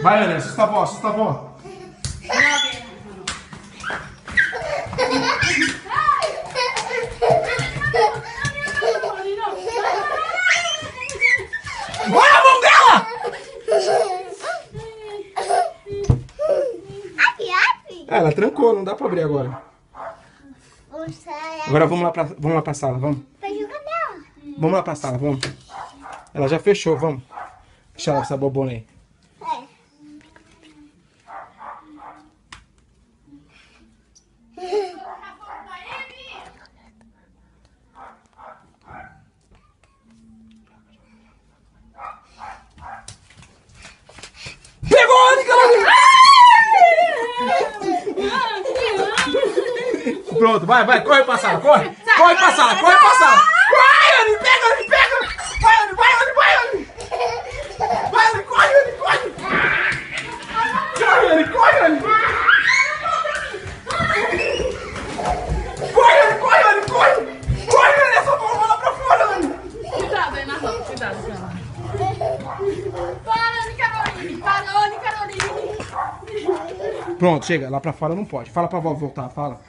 Vai, Ana, assusta a avó, assusta a avó. Olha a mão dela! Ela trancou, não dá pra abrir agora. Agora vamos lá pra sala, vamos. Vamos lá pra sala, vamos. Ela já fechou, vamos. Deixa ela essa bobona aí. Pegou a Ana, Pronto, vai, corre pra sala, corre! Corre pra sala, corre pra sala! Vai, Anne, pega, Anne, pega! Vai, Anne, vai, Anne, vai, Anne! Vai, Anne, corre, Anne, corre! Corre, Anne, corre, Anne! Corre, Anne, corre, Anne, corre! Corre, Anne, essa bola lá pra fora, Anne! Cuidado aí na rua, cuidado, cara. Para, Anne Caroline! Para, Anne Caroline! Pronto, chega, lá pra fora não pode. Fala pra vó voltar, fala.